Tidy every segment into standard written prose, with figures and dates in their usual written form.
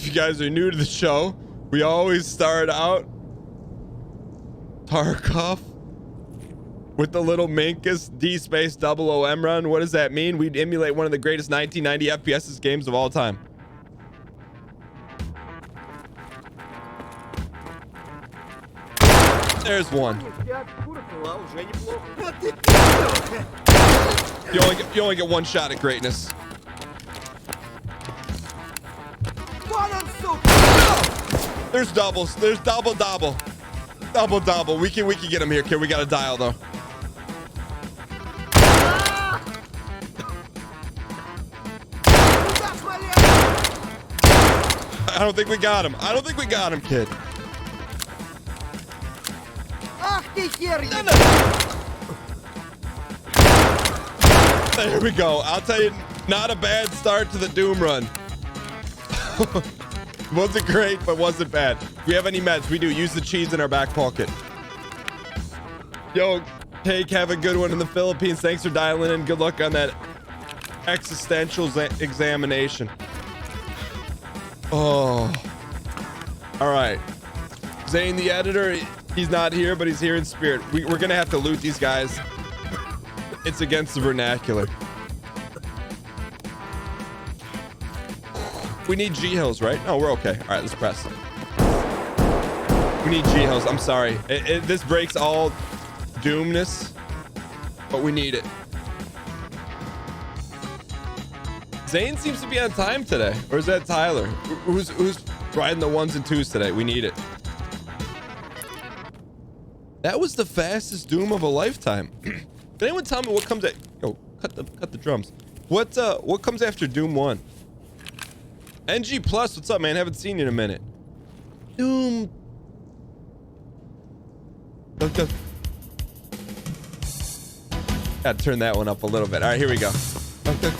if you guys are new to the show, we always start out Tarkov with the little Minkus D space 000 run. What does that mean? We'd emulate one of the greatest 1990 FPS games of all time. There's one. You only get one shot at greatness. There's doubles. There's double. We can get him here, kid. We got to dial though. I don't think we got him. Kid. There we go. I'll tell you, not a bad start to the Doom run. Wasn't great, but wasn't bad. We have any meds? We do. Use the cheese in our back pocket. Yo, Cake, have a good one in the Philippines. Thanks for dialing in. Good luck on that existential examination. Oh. All right. Zane, the editor, he's not here, but he's here in spirit. We're going to have to loot these guys. It's against the vernacular. We need G-Hills, right? No, we're okay. All right, let's press. We need G-Hills. I'm sorry. This breaks all doomness, but we need it. Zane seems to be on time today. Or is that Tyler? Who's riding the 1s and 2s today? We need it. That was the fastest Doom of a lifetime. Did anyone tell me what comes at... Yo, cut the drums. What comes after Doom 1? NG Plus, what's up, man? Haven't seen you in a minute. Doom. Okay. Gotta turn that one up a little bit. All right, here we go. Okay.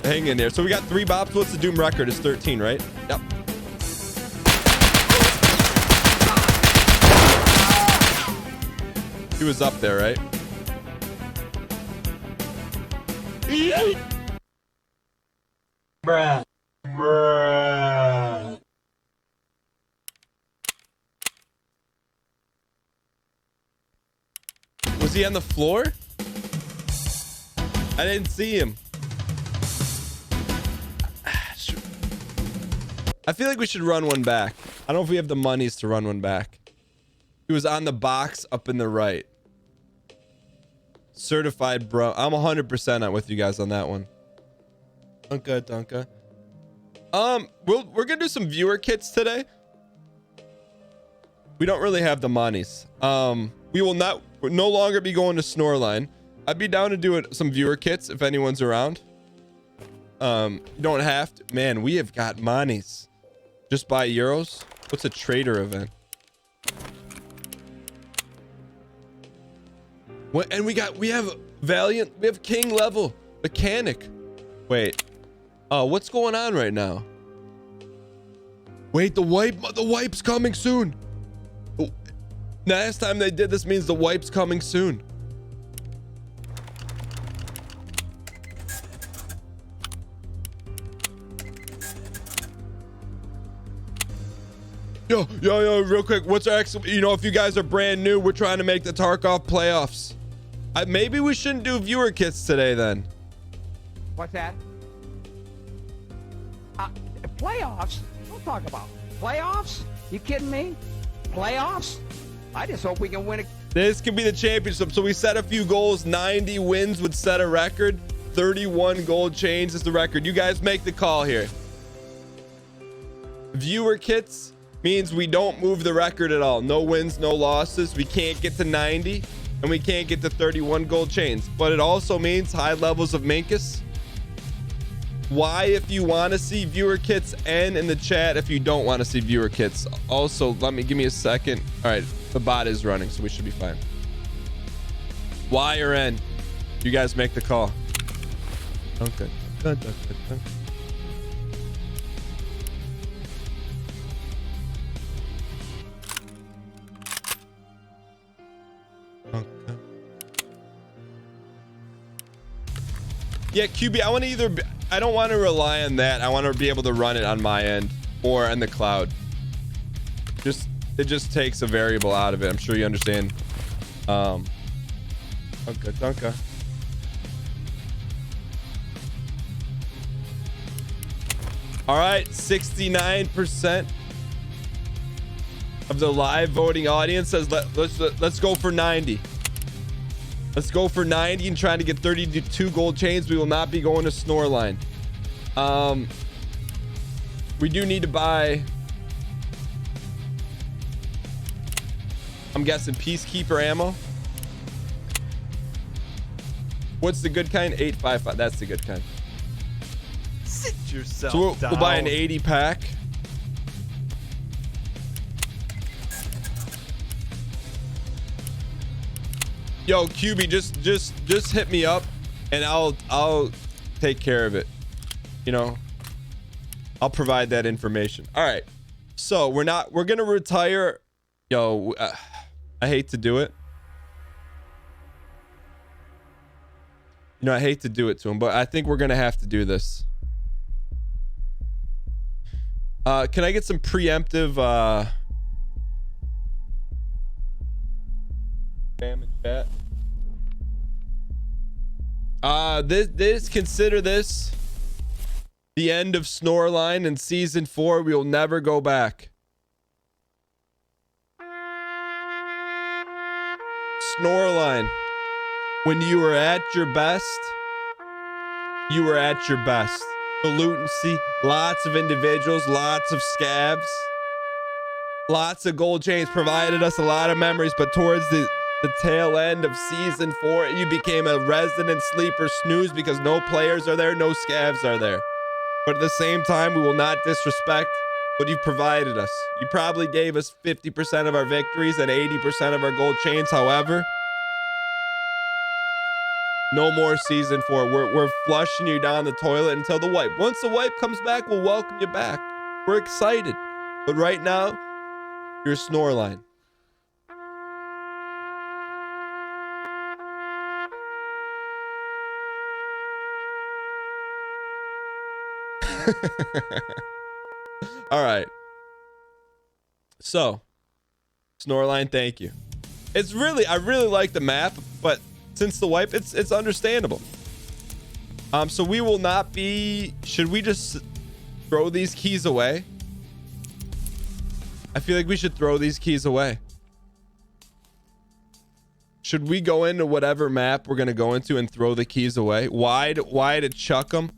Hang in there. So we got 3 bops. What's the Doom record? It's 13, right? Yep. He was up there, right? Bruh. Was he on the floor? I didn't see him. I feel like we should run one back. I don't know if we have the monies to run one back. He was on the box up in the right. Certified bro. I'm 100% with you guys on that one. Dunka. We're gonna do some viewer kits today. We don't really have the monies. We'll no longer be going to Shoreline. I'd be down to do some viewer kits if anyone's around. You don't have to. Man, we have got monies. Just buy euros. What's a trader event? What? And we have Valiant. We have King level mechanic. Wait. What's going on right now? Wait, the wipe's coming soon. Last time they did this means the wipe's coming soon. Yo, real quick. What's our if you guys are brand new, we're trying to make the Tarkov playoffs. Maybe we shouldn't do viewer kits today then. What's that? Playoffs? Don't talk about playoffs. You kidding me? Playoffs? I just hope we can win it. This could be the championship. So we set a few goals. 90 wins would set a record. 31 gold chains is the record. You guys make the call here. Viewer kits means we don't move the record at all. No wins, no losses. We can't get to 90 and we can't get to 31 gold chains. But it also means high levels of Minkus. Why, if you want to see viewer kits, and in the chat if you don't want to see viewer kits. Also, give me a second. All right, the bot is running, so we should be fine. Y or N? You guys make the call. Okay. Yeah, QB, I want to either I don't want to rely on that. I want to be able to run it on my end or in the cloud. It just takes a variable out of it. I'm sure you understand. Okay, okay. All right, 69% of the live voting audience says let's go for 90. Let's go for 90 and trying to get 32 gold chains. We will not be going to Shoreline. We do need to buy, I'm guessing, Peacekeeper ammo. What's the good kind? 855. That's the good kind. Sit yourself So down. we'll buy an 80 pack. Yo, QB, just hit me up and I'll take care of it. You know, I'll provide that information. All right. So we're gonna retire. Yo, I hate to do it. You know, I hate to do it to him, but I think we're gonna have to do this. Can I get some preemptive spam in chat? Consider this the end of Shoreline in season 4. We will never go back. Shoreline, when you were at your best, you were at your best. Pollutancy, lots of individuals, lots of scabs, lots of gold chains provided us a lot of memories, but towards the tail end of season 4, you became a resident sleeper snooze because no players are there, no scabs are there. But at the same time, we will not disrespect what you provided us. You probably gave us 50% of our victories and 80% of our gold chains. However, no more season 4. We're flushing you down the toilet until the wipe. Once the wipe comes back, we'll welcome you back. We're excited. But right now, you're Shoreline. All right. So, Shoreline, thank you. I really like the map, but since the wipe, it's understandable. So we will not be. Should we just throw these keys away? I feel like we should throw these keys away. Should we go into whatever map we're gonna go into and throw the keys away? Why to chuck them,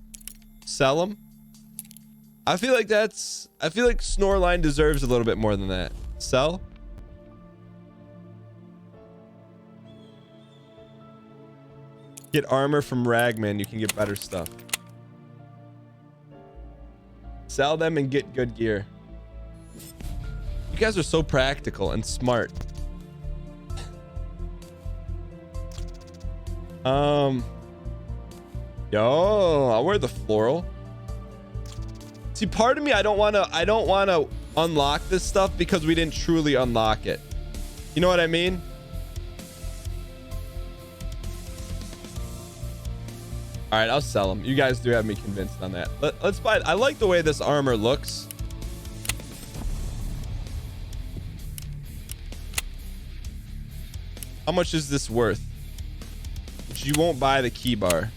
sell them? I feel like Shoreline deserves a little bit more than that. Sell. Get armor from Ragman. You can get better stuff. Sell them and get good gear. You guys are so practical and smart. Yo, I'll wear the floral. See, part of me, I don't want to unlock this stuff because we didn't truly unlock it. You know what I mean? All right, I'll sell them. You guys do have me convinced on that. Let's buy it. I like the way this armor looks. How much is this worth? You won't buy the key bar.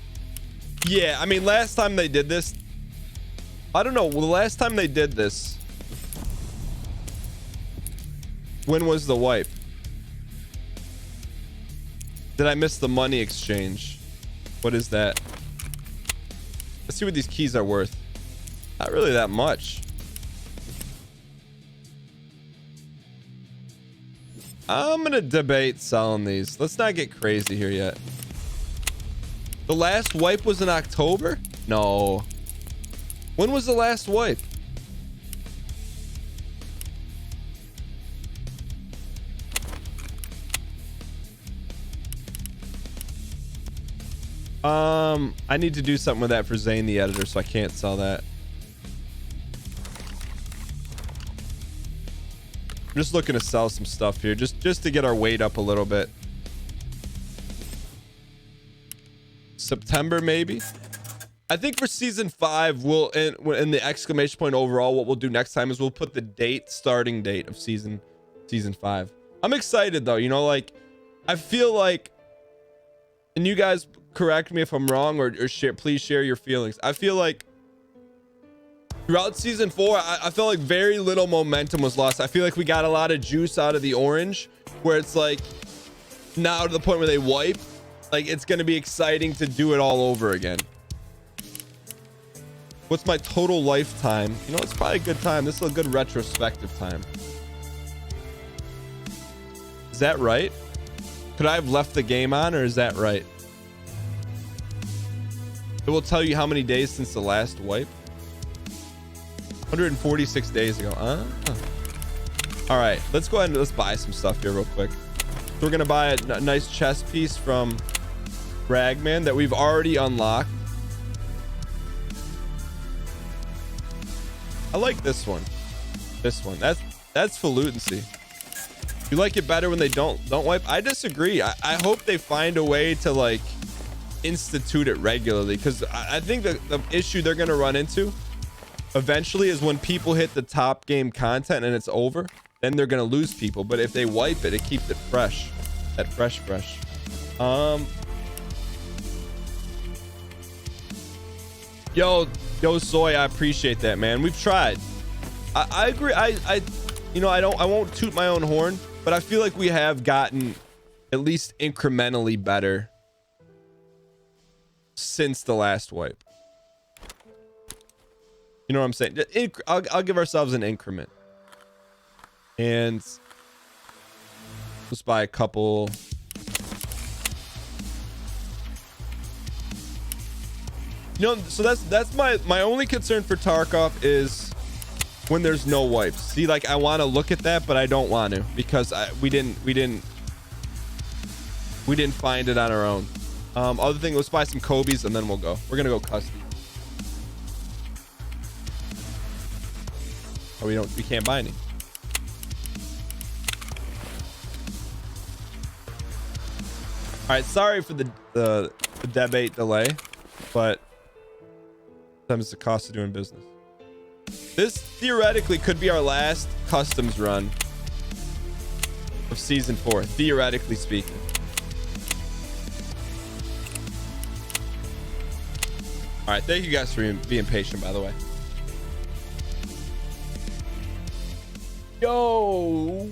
Yeah, I mean, last time they did this, I don't know. Well, the last time they did this, when was the wipe? Did I miss the money exchange? What is that? Let's see what these keys are worth. Not really that much. I'm gonna debate selling these. Let's not get crazy here yet. The last wipe was in October? No. When was the last wipe? I need to do something with that for Zane the editor, so I can't sell that. I'm just looking to sell some stuff here, just to get our weight up a little bit. September, maybe. I think for season 5, we'll in the exclamation point overall, what we'll do next time is we'll put the starting date of season 5. I'm excited though, you know, like I feel like, and you guys correct me if I'm wrong, or please share your feelings. I feel like throughout season 4, I felt like very little momentum was lost. I feel like we got a lot of juice out of the orange, where it's like now to the point where they wipe, like it's going to be exciting to do it all over again. What's my total lifetime? You know, it's probably a good time. This is a good retrospective time. Is that right? Could I have left the game on, or is that right? It will tell you how many days since the last wipe. 146 days ago. All right, let's go ahead and let's buy some stuff here real quick. So we're gonna buy a nice chest piece from Ragman that we've already unlocked. I like this one. This one. That's falutency. You like it better when they don't wipe? I disagree. I hope they find a way to like institute it regularly, because I think the issue they're gonna run into eventually is when people hit the top game content and it's over, then they're gonna lose people. But if they wipe it, it keeps it fresh. That fresh. Yo, Soy, I appreciate that, man. We've tried. I agree. You know, I won't toot my own horn, but I feel like we have gotten at least incrementally better since the last wipe. You know what I'm saying? I'll give ourselves an increment. And let's buy a couple. You know, so that's my only concern for Tarkov is when there's no wipes. See, like I want to look at that, but I don't want to, because we didn't find it on our own. Other thing, let's buy some Kobe's and then we'll go. We're gonna go custom. Oh, we can't buy any. All right, sorry for the debate delay, but sometimes it's the cost of doing business. This theoretically could be our last customs run of season 4, theoretically speaking. All right, thank you guys for being patient, by the way. Yo,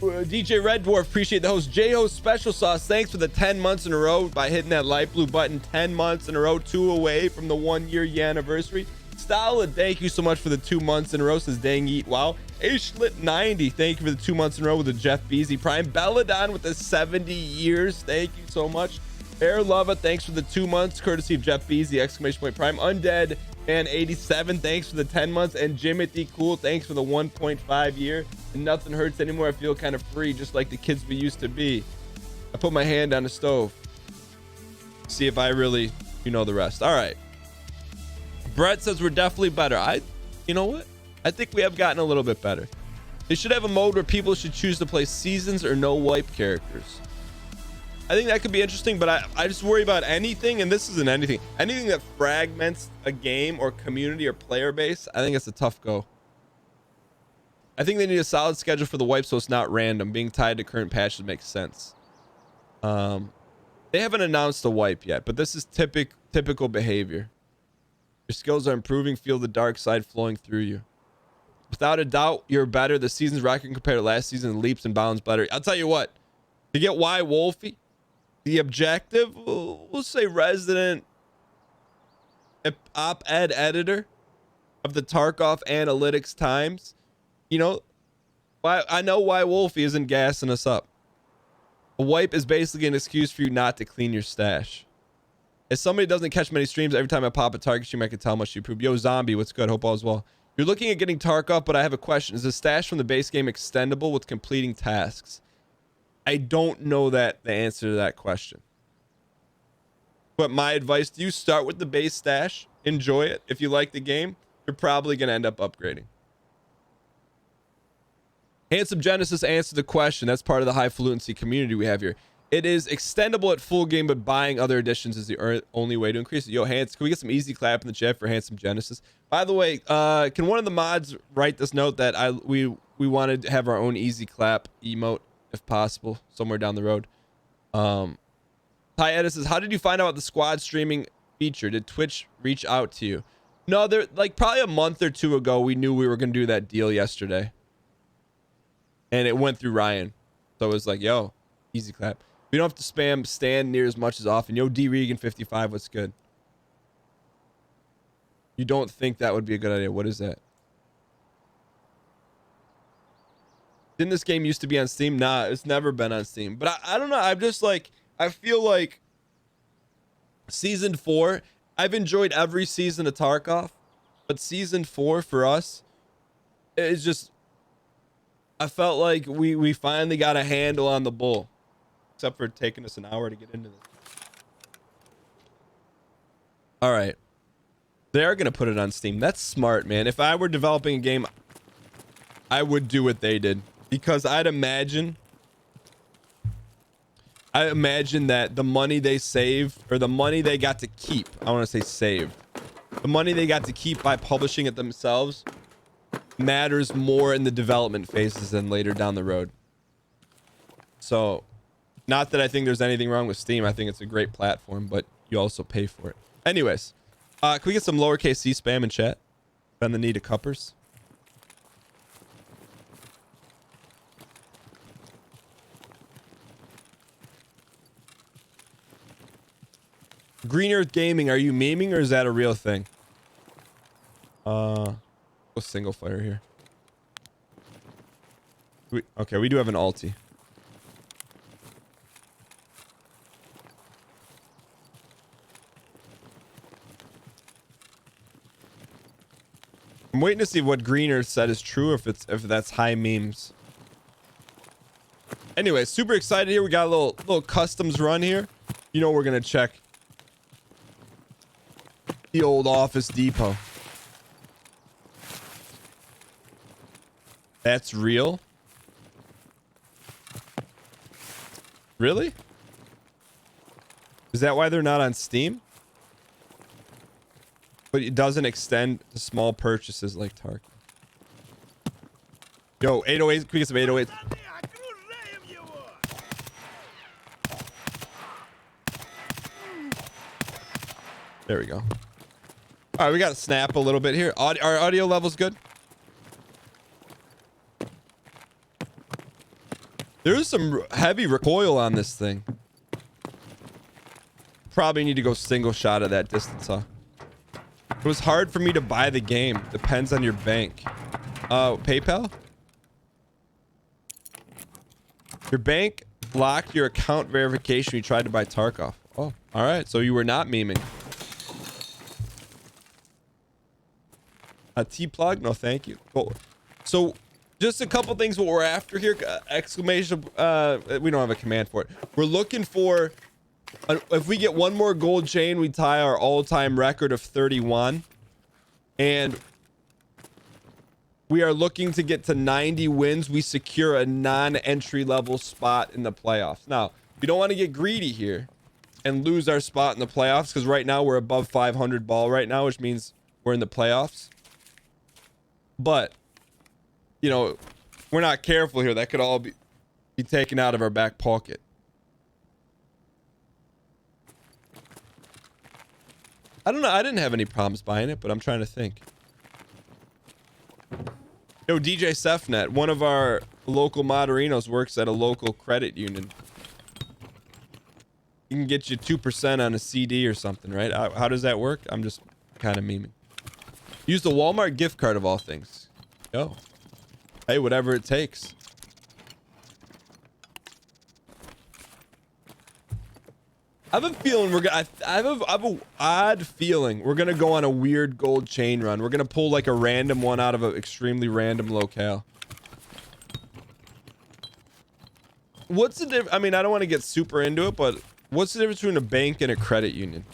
DJ Red Dwarf, appreciate the host. J-Host Special Sauce, thanks for the 10 months in a row by hitting that light blue button. 10 months in a row, 2 away from the 1-year anniversary. Stalin, thank you so much for the 2 months in a row, says Dang Eat Wow. Ashlit90, thank you for the 2 months in a row with the Jeff Beasy Prime. Belladon with the 70 years, thank you so much. Air Lava, thanks for the 2 months, courtesy of Jeff Beasy, exclamation point Prime. Undead Man 87, thanks for the 10 months. And Jimothy Cool, thanks for the 1.5 year. And nothing hurts anymore. I feel kind of free, just like the kids we used to be. I put my hand on the stove. See if I really, you know, the rest. All right. Brett says we're definitely better. You know what? I think we have gotten a little bit better. They should have a mode where people should choose to play seasons or no wipe characters. I think that could be interesting, but I just worry about anything, and this isn't anything that fragments a game or community or player base. I think it's a tough go. I think they need a solid schedule for the wipe so it's not random. Being tied to current patches makes sense. They haven't announced a wipe yet, but this is typical behavior. Your skills are improving. Feel the dark side flowing through you. Without a doubt, you're better. The season's record compared to last season leaps and bounds better. I'll tell you what, to get Y Wolfie, the objective, we'll say resident op-ed editor of the Tarkov Analytics Times. You know, I know why Wolfie isn't gassing us up. A wipe is basically an excuse for you not to clean your stash. As somebody doesn't catch many streams, every time I pop a target stream, I can tell how much you improve. Yo, Zombie, what's good? Hope all is well. You're looking at getting Tarkov, but I have a question. Is the stash from the base game extendable with completing tasks? I don't know the answer to that question. But my advice to you, start with the base stash. Enjoy it. If you like the game, you're probably going to end up upgrading. Handsome Genesis answered the question. That's part of the high fluency community we have here. It is extendable at full game, but buying other editions is the only way to increase it. Yo, Hans, can we get some easy clap in the chat for Handsome Genesis? By the way, can one of the mods write this note that we wanted to have our own easy clap emote if possible somewhere down the road? Ty Edis says, how did you find out about the squad streaming feature? Did Twitch reach out to you? No, there like probably a month or two ago, we knew we were gonna do that deal yesterday, and it went through Ryan, so it was like, yo, easy clap. We don't have to spam stand near as much as often. Yo, D Regan 55, what's good? You don't think that would be a good idea? What is that? Didn't this game used to be on Steam? Nah, it's never been on Steam. But I don't know. I'm just like, I feel like season 4, I've enjoyed every season of Tarkov, but season 4 for us is just, I felt like we finally got a handle on the bull, except for taking us an hour to get into this. All right. They are going to put it on Steam. That's smart, man. If I were developing a game, I would do what they did, because I'd imagine that the money they saved, or the money they got to keep, I want to say saved, the money they got to keep by publishing it themselves matters more in the development phases than later down the road. So, not that I think there's anything wrong with Steam. I think it's a great platform, but you also pay for it. Anyways, can we get some lowercase c spam in chat? Bend the knee to cuppers. Green Earth Gaming, are you memeing or is that a real thing? Go single fire here. Okay, we do have an ulti. I'm waiting to see what Green Earth said is true, if that's high memes. Anyway, super excited here. We got a little customs run here. You know we're gonna check the old Office Depot. That's real? Really? Is that why they're not on Steam? But it doesn't extend to small purchases like Tarkov. Yo, 808, can we get some 808? There we go. All right, we got to snap a little bit here. Our audio level's good. There's some heavy recoil on this thing. Probably need to go single shot at that distance, huh? It was hard for me to buy the game. Depends on your bank. PayPal? Your bank blocked your account verification when you tried to buy Tarkov. Oh, all right. So you were not memeing. A T-plug? No, thank you. Cool. So just a couple things what we're after here. Exclamation. We don't have a command for it. We're looking for... if we get one more gold chain, we tie our all-time record of 31. And we are looking to get to 90 wins. We secure a non-entry level spot in the playoffs. Now, we don't want to get greedy here and lose our spot in the playoffs, because right now we're above 500 ball right now, which means we're in the playoffs. But, you know, we're not careful here. That could all be taken out of our back pocket. I don't know. I didn't have any problems buying it, but I'm trying to think. Yo, DJ Sefnet, one of our local moderinos, works at a local credit union. He can get you 2% on a CD or something, right? How does that work? I'm just kind of memeing. Use the Walmart gift card of all things. Yo. Hey, whatever it takes. I have a feeling I have an odd feeling we're gonna go on a weird gold chain run. We're gonna pull like a random one out of an extremely random locale. What's the difference? I mean, I don't want to get super into it, but what's the difference between a bank and a credit union?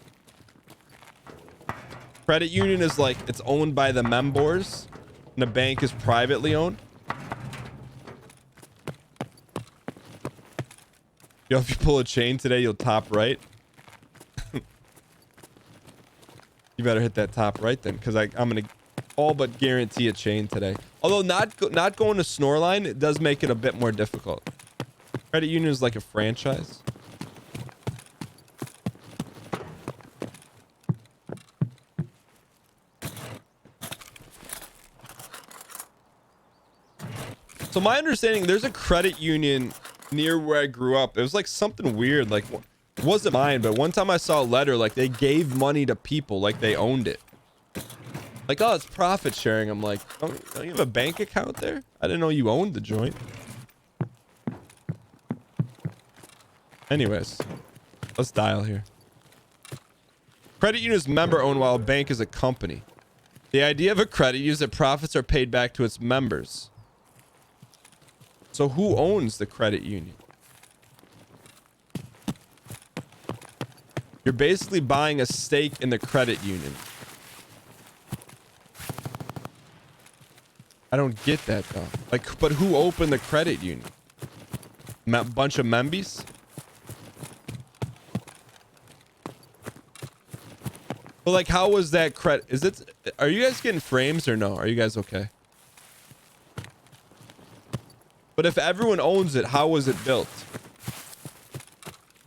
Credit union is like, it's owned by the members, and the bank is privately owned. You know, if you pull a chain today, you'll top right. You better hit that top right then, because I'm gonna all but guarantee a chain today. Although not going to Shoreline, it does make it a bit more difficult. Credit union is like a franchise. So my understanding, there's a credit union near where I grew up. It was like something weird. Like, it wasn't mine, but one time I saw a letter, like they gave money to people like they owned it. Like, oh, it's profit sharing. I'm like, don't you have a bank account there? I didn't know you owned the joint. Anyways, let's dial here. Credit union is member owned while a bank is a company. The idea of a credit union is that profits are paid back to its members. So who owns the credit union? You're basically buying a stake in the credit union. I don't get that though. Like, but who opened the credit union? Bunch of membies? But like, how was that credit? Is it? Are you guys getting frames or no? Are you guys okay? But if everyone owns it, how was it built?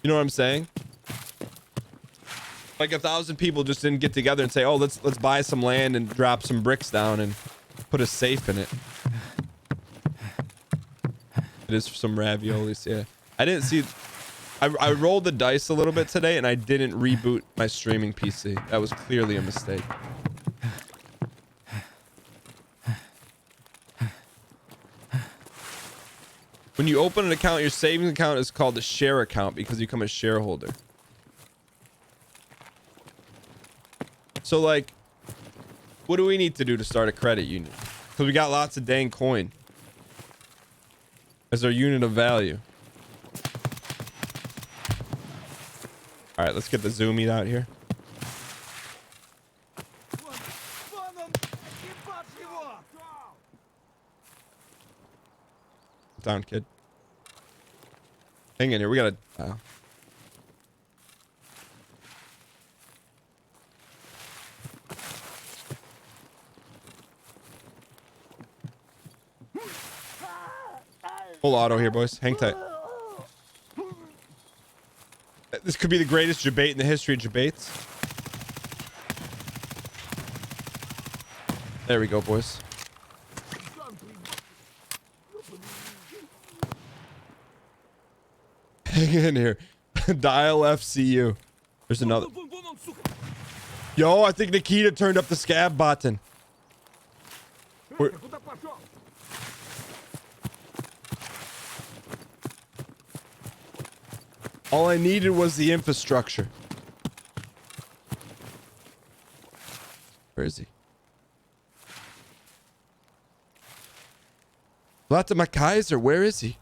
You know what I'm saying? Like 1,000 people just didn't get together and say, "Oh, let's buy some land and drop some bricks down and put a safe in it." It is for some raviolis, yeah. I didn't see. I rolled the dice a little bit today and I didn't reboot my streaming PC. That was clearly a mistake. When you open an account, your savings account is called a share account because you become a shareholder. So like, what do we need to do to start a credit union? Because we got lots of dang coin as our unit of value. All right, let's get the zoom meet out here. Down, kid. Hang in here. We gotta. Full auto here, boys. Hang tight. This could be the greatest debate in the history of debates. There we go, boys. Hang in here. Dial FCU. There's another. Yo, I think Nikita turned up the scab button. All I needed was the infrastructure. Where is he? Lotta Kaiser, where is he?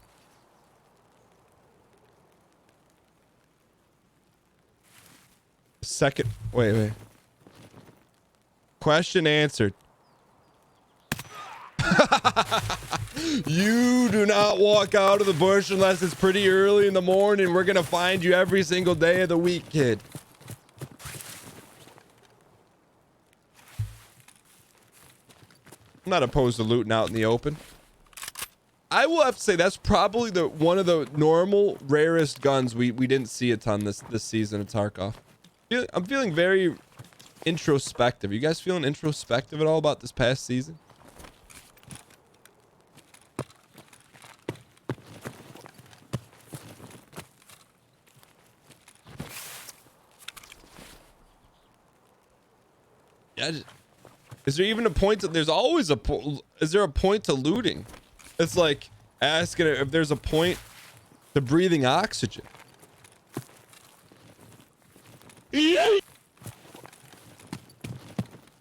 Second. Wait. Question answered. You do not walk out of the bush unless it's pretty early in the morning. We're gonna find you every single day of the week, kid. I'm not opposed to looting out in the open. I will have to say that's probably one of the normal rarest guns we didn't see a ton this season of Tarkov. I'm feeling very introspective. You guys feeling introspective at all about this past season? Yeah. Is there even a point to, there's always a point. Is there a point to looting? It's like asking if there's a point to breathing oxygen.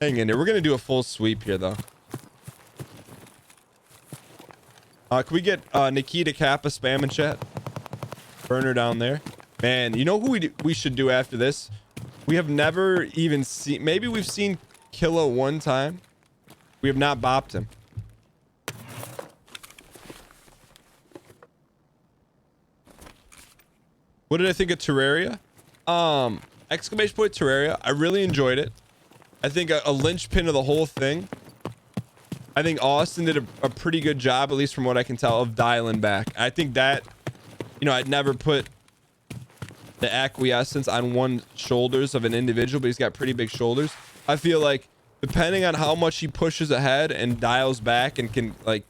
Hang in there. We're gonna do a full sweep here, though. Can we get Nikita Kappa spam in chat? Burner down there. Man, you know who we should do after this? We have never even seen. Maybe we've seen Killa one time. We have not bopped him. What did I think of Terraria? Exclamation point Terraria. I really enjoyed it. I think a linchpin of the whole thing. I think Austin did a pretty good job, at least from what I can tell, of dialing back. I think that, you know, I'd never put the acquiescence on one shoulders of an individual, but he's got pretty big shoulders. I feel like depending on how much he pushes ahead and dials back and can like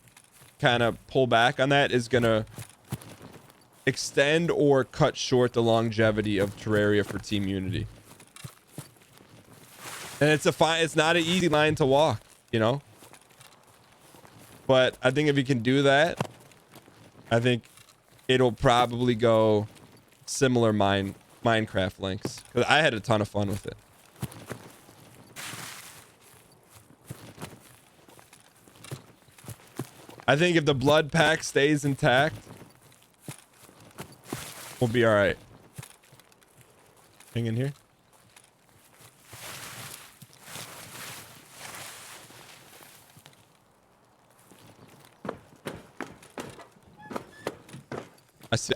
kind of pull back on that is gonna extend or cut short the longevity of Terraria for Team Unity. And it's not an easy line to walk, you know. But I think if you can do that, I think it'll probably go similar Minecraft lengths. 'Cause I had a ton of fun with it. I think if the blood pack stays intact, we'll be all right. Hang in here.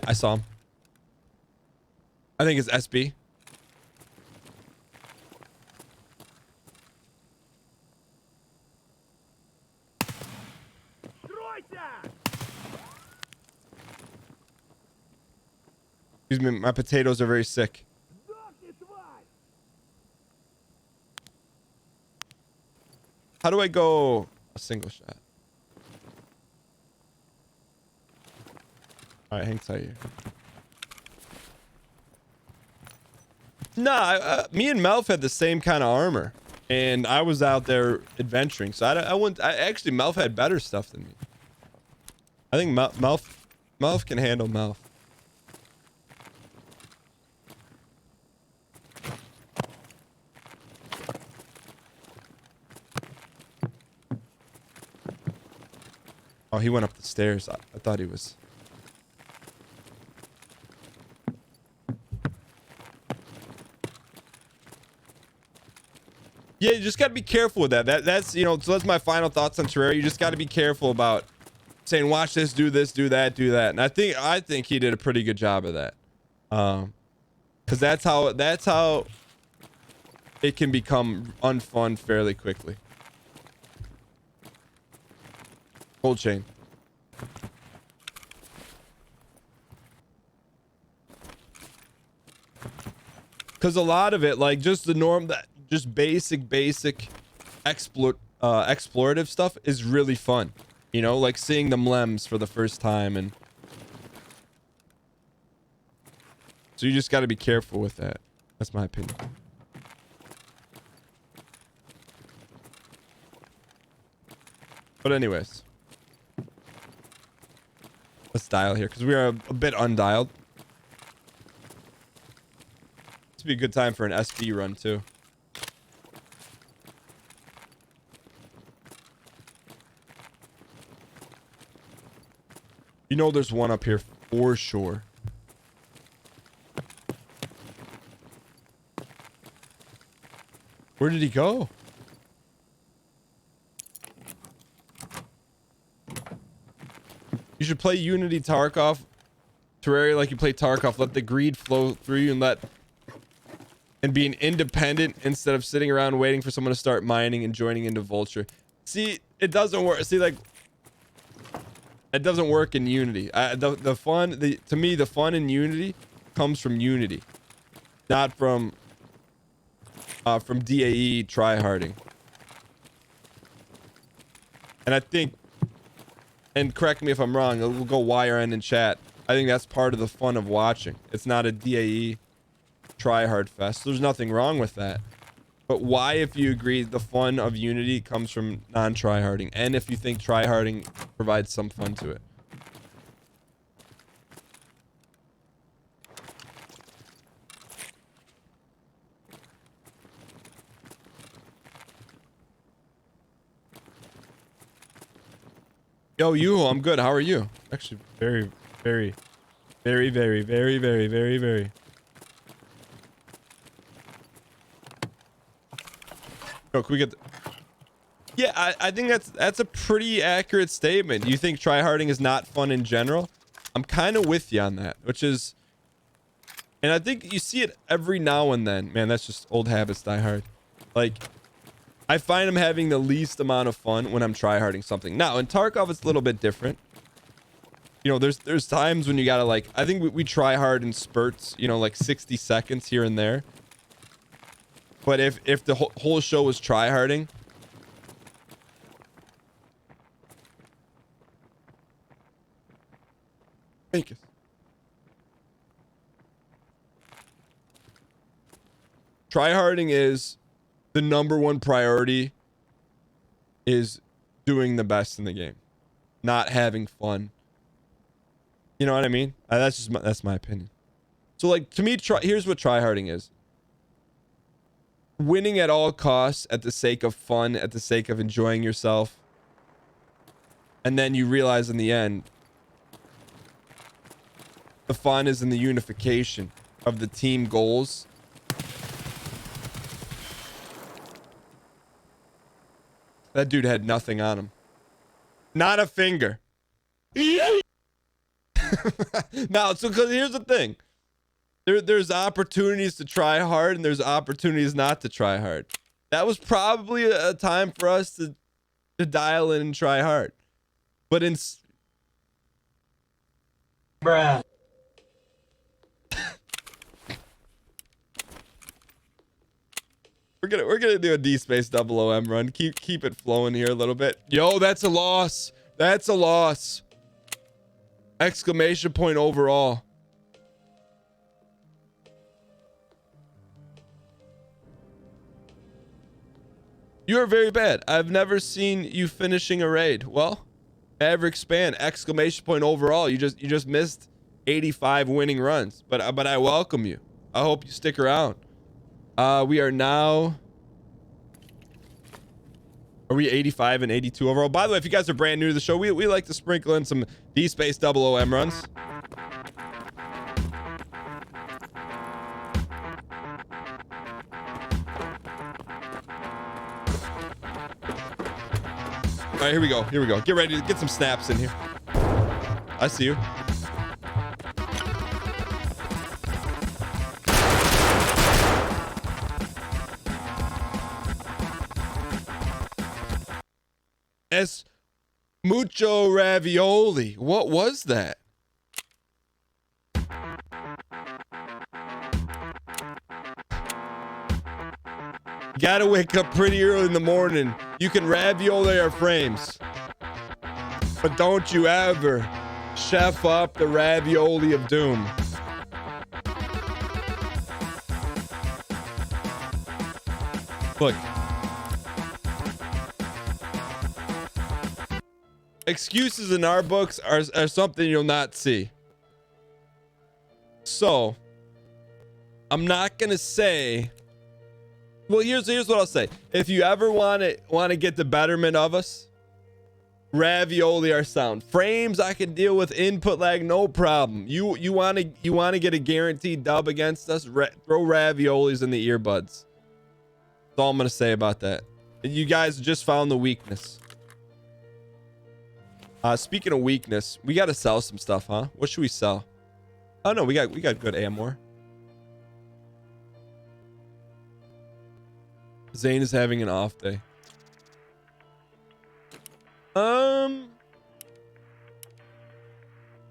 I saw him. I think it's SB. Excuse me, my potatoes are very sick. How do I go a single shot? All right, hang tight here. Nah, me and Melf had the same kind of armor, and I was out there adventuring. So actually, Melf had better stuff than me. I think Melf can handle Melf. Oh, he went up the stairs. I thought he was. Yeah, you just got to be careful with that. That's, you know, so that's my final thoughts on Terraria. You just got to be careful about saying, watch this, do this, do that, do that. And I think he did a pretty good job of that. Because that's how it can become unfun fairly quickly. Cold chain. Because a lot of it, like just the norm, that just basic explorative stuff is really fun. You know, like seeing the mlems for the first time, and so you just got to be careful with that. That's my opinion. But anyways, let's dial here because we are a bit undialed. This would be a good time for an SB run too. You know, there's one up here for sure. Where did he go? You should play Unity Tarkov, Terraria like you play Tarkov. Let the greed flow through you and being independent instead of sitting around waiting for someone to start mining and joining into Vulture. See, it doesn't work. See, like, it doesn't work in Unity. To me, the fun in Unity comes from Unity, not from DAE tryharding. And I think, and correct me if I'm wrong, we'll go YRN in chat. I think that's part of the fun of watching. It's not a DAE tryhard fest. There's nothing wrong with that. But why, if you agree, the fun of Unity comes from non-tryharding, and if you think tryharding provides some fun to it. Yo, Yuho, I'm good. How are you? Actually, very. Oh, can we get? Yeah, I think that's a pretty accurate statement. You think tryharding is not fun in general? I'm kind of with you on that, which is And I think you see it every now and then. Man, that's just old habits die hard. Like, I find I'm having the least amount of fun when I'm tryharding something. Now, in Tarkov, it's a little bit different. You know, there's times when you gotta, like, I think we try hard in spurts, you know, like 60 seconds here and there. But if the whole show was tryharding, Vegas. Tryharding is the #1 priority is doing the best in the game, not having fun. You know what I mean? That's my opinion. So like to me, here's what tryharding is: winning at all costs, at the sake of fun, at the sake of enjoying yourself, and then you realize in the end, the fun is in the unification of the team goals. That dude had nothing on him. Not a finger. Now, so because here's the thing. There's opportunities to try hard and there's opportunities not to try hard. That was probably a time for us to dial in and try hard. But in... Bruh. We're gonna do a D space OOM run. Keep it flowing here a little bit. Yo, that's a loss. That's a loss. Exclamation point overall. You are very bad. I've never seen you finishing a raid. Well, Maverick Span, exclamation point overall. You just missed 85 winning runs. But I welcome you. I hope you stick around. We are now... Are we 85 and 82 overall? By the way, if you guys are brand new to the show, we like to sprinkle in some D-Space OOM runs. All right, here we go. Here we go. Get ready to get some snaps in here. I see you. Es mucho ravioli. What was that? Gotta wake up pretty early in the morning. You can ravioli our frames. But don't you ever chef up the ravioli of doom. Look. Excuses in our books are something you'll not see. So, I'm not gonna say. Well, here's what I'll say. If you ever want to get the betterment of us, ravioli are sound. Frames I can deal with, input lag no problem. You want to get a guaranteed dub against us? Throw raviolis in the earbuds. That's all I'm gonna say about that. You guys just found the weakness. Speaking of weakness, we got to sell some stuff, huh? What should we sell? Oh no, we got good ammo. Zane is having an off day.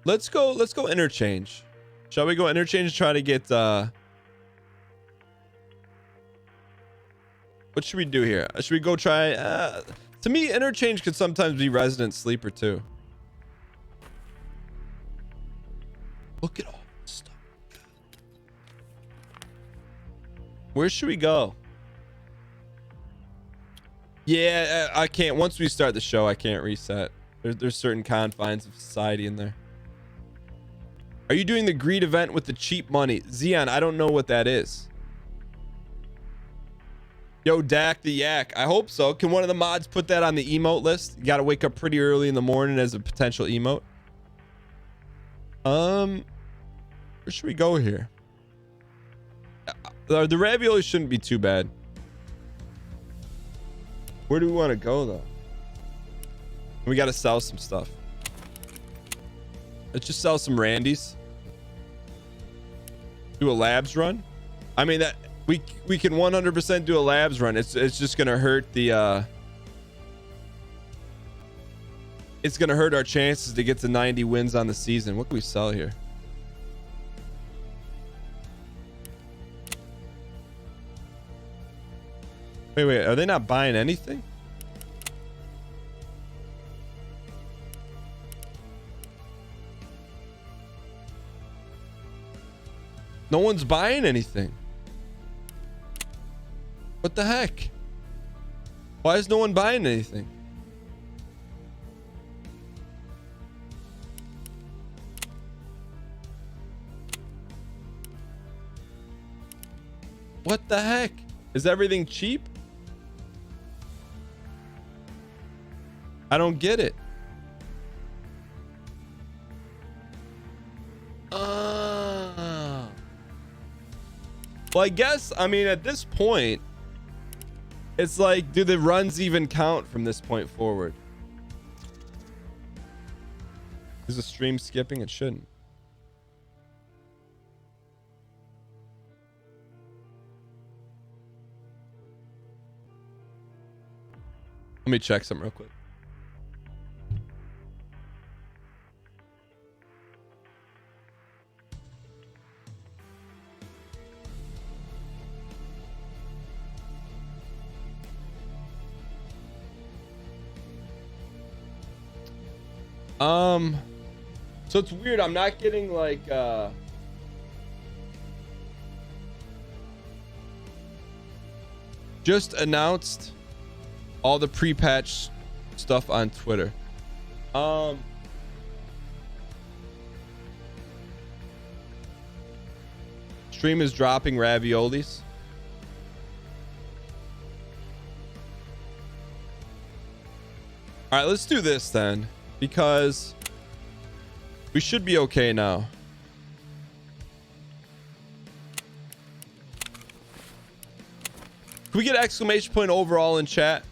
Let's go interchange. Shall we go interchange and try to get what should we do here? Should we go try to me, interchange could sometimes be resident sleeper too. Look at all this stuff. Where should we go? Yeah, I can't. Once we start the show, I can't reset. There's certain confines of society in there. Are you doing the greed event with the cheap money? Xeon, I don't know what that is. Yo, Dak the Yak. I hope so. Can one of the mods put that on the emote list? You got to wake up pretty early in the morning as a potential emote. Where should we go here? The ravioli shouldn't be too bad. Where do we want to go though? We got to sell some stuff. Let's just sell some Randies. Do a labs run. I mean, that we can 100% do a labs run. It's just gonna hurt the it's gonna hurt our chances to get to 90 wins on the season. What can we sell here? Wait, are they not buying anything? No one's buying anything. What the heck? Why is no one buying anything? What the heck? Is everything cheap? I don't get it. Well, I guess, I mean, at this point, it's like, do the runs even count from this point forward? Is the stream skipping? It shouldn't. Let me check something real quick. So it's weird. I'm not getting like just announced all the pre-patch stuff on Twitter. Stream is dropping raviolis. All right, let's do this then, because we should be okay now. Can we get exclamation point overall in chat?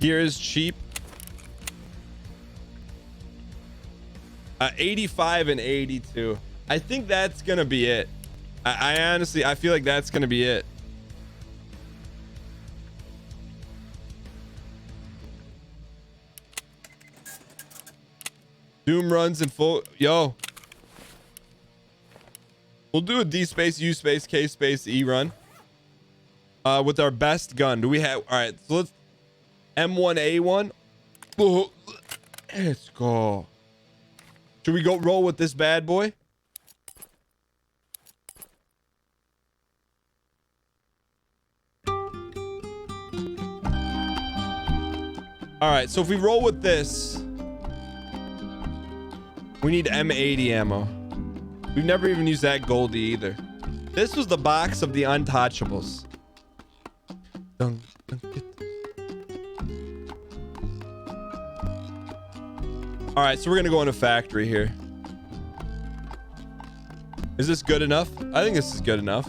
Gear is cheap. 85 and 82. I think that's gonna be it. I honestly, I feel like that's gonna be it. Doom runs in full. Yo, we'll do a D space U space K space E run with our best gun. Do we have? All right, so let's M1A1. Oh, let's go. Should we go roll with this bad boy? All right, so if we roll with this, we need M80 ammo. We've never even used that Goldie either. This was the box of the untouchables. Dun, dun, all right, so we're gonna go in a factory here. Is this good enough? I think this is good enough.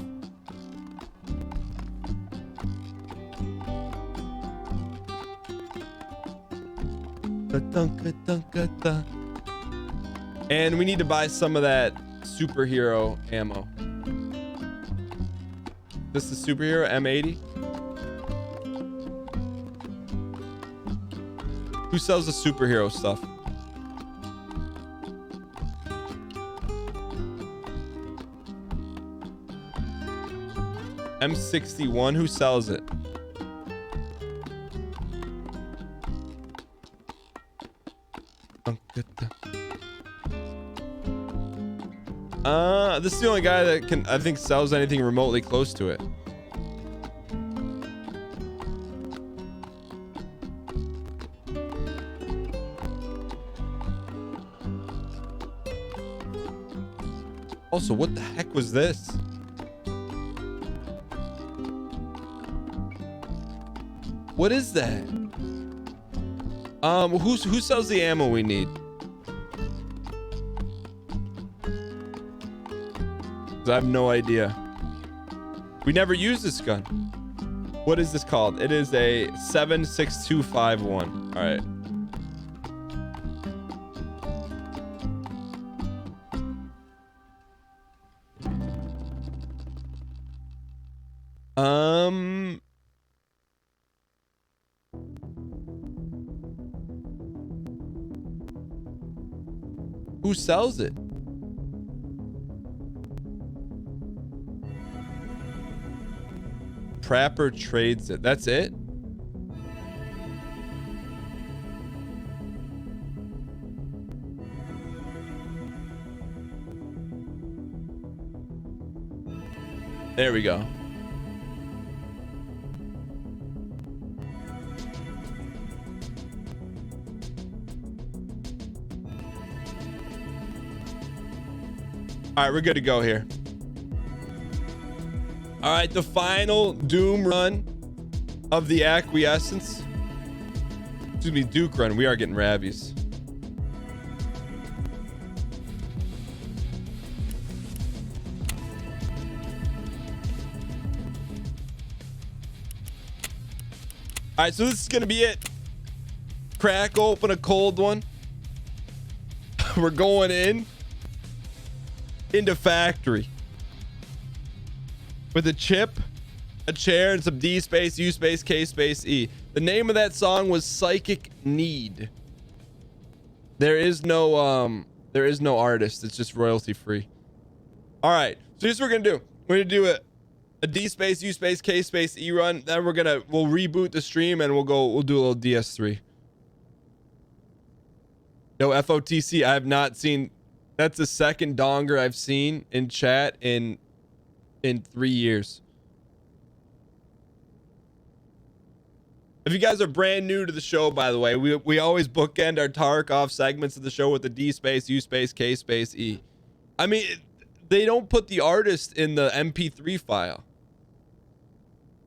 And we need to buy some of that superhero ammo. This is the superhero M80. Who sells the superhero stuff? M61, who sells it? This is the only guy that can, I think, sells anything remotely close to it. Also, what the heck was this? What is that? Who sells the ammo we need? I have no idea. We never used this gun. What is this called? It is a 7.6251. All right. Who sells it? Trapper trades it. That's it? There we go. All right, we're good to go here. All right, the final Doom run of the Acquiescence. Excuse me, Duke run. We are getting rabbies. All right, so this is gonna be it. Crack open a cold one. We're going into factory with a chip, a chair, and some D space, U space, K space, E. The name of that song was Psychic Need. There is no artist. It's just royalty free. All right, so here's what we're gonna do. We're gonna do a D space, U space, K space, E run. Then we'll reboot the stream and we'll do a little DS3. Yo, FOTC, I have not seen. That's the second donger I've seen in chat in 3 years. If you guys are brand new to the show, by the way, we always bookend our Tarkov segments of the show with the D space, U space, K space, E. I mean, they don't put the artist in the MP3 file.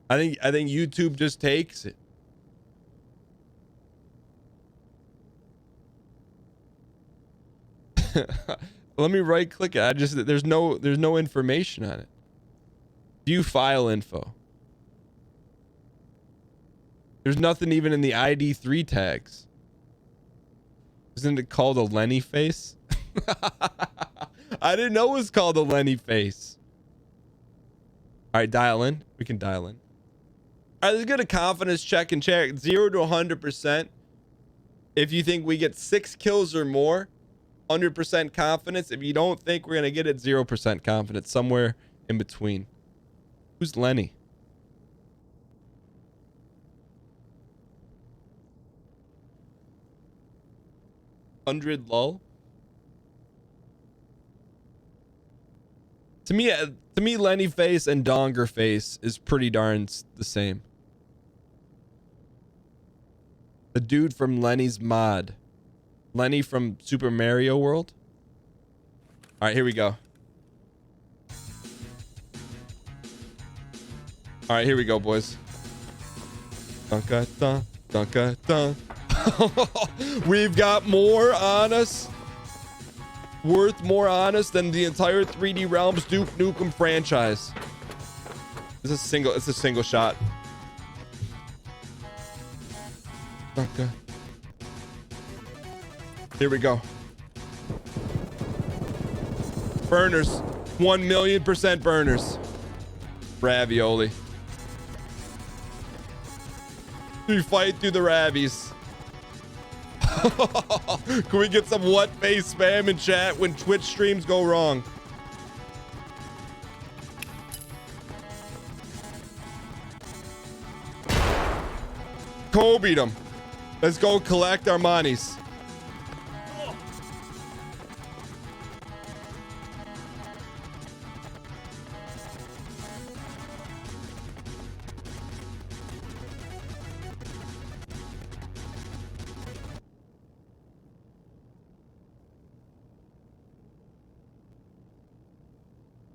I think YouTube just takes it. Let me right click it. There's no information on it. View file info. There's nothing even in the ID3 tags. Isn't it called a Lenny face? I didn't know it was called a Lenny face. All right, dial in. We can dial in. All right, let's get a confidence check and check 0 to 100%. If you think we get 6 kills or more, 100% confidence. If you don't think we're gonna get it, 0% confidence. Somewhere in between. Who's Lenny? $100 lull. To me, Lenny face and Donger face is pretty darn the same. The dude from Lenny's mod. Lenny from Super Mario World. All right, here we go. All right, here we go, boys. Dunka dun, dunka dun. We've got more on us. Worth more on us than the entire 3D Realms Duke Nukem franchise. It's a single shot. Okay. Here we go. Burners. 1,000,000% burners. Ravioli. We fight through the ravies. Can we get some what face spam in chat when Twitch streams go wrong? Kobe them. Let's go collect our monies.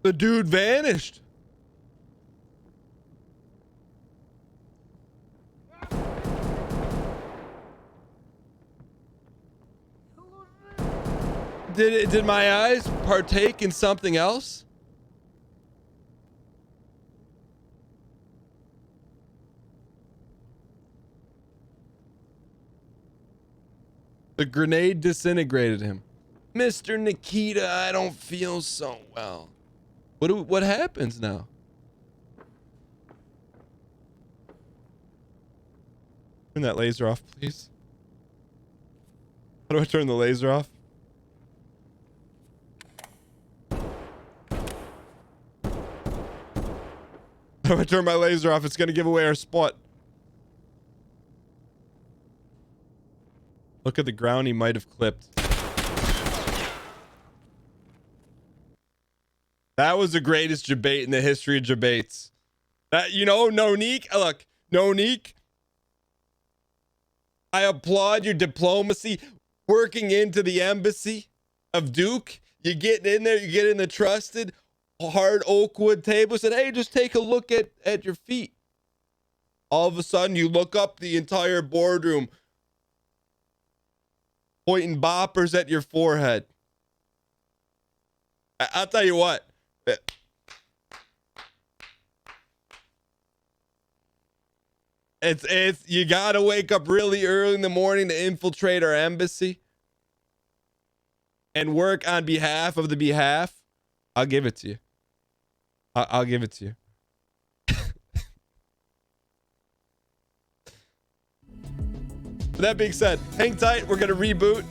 The dude vanished. Did my eyes partake in something else? The grenade disintegrated him. Mr. Nikita, I don't feel so well. What happens now? Turn that laser off, please. How do I turn the laser off? How do I turn my laser off? It's gonna give away our spot. Look at the ground he might have clipped. That was the greatest debate in the history of debates. That, you know, Nonique, look, Nonique, I applaud your diplomacy working into the embassy of Duke. You get in there, you get in the trusted hard oak wood table, said, hey, just take a look at your feet. All of a sudden, you look up the entire boardroom, pointing boppers at your forehead. I'll tell you what. It's you gotta wake up really early in the morning to infiltrate our embassy and work on behalf of the behalf. I'll give it to you. I'll give it to you. With that being said, hang tight. We're gonna reboot.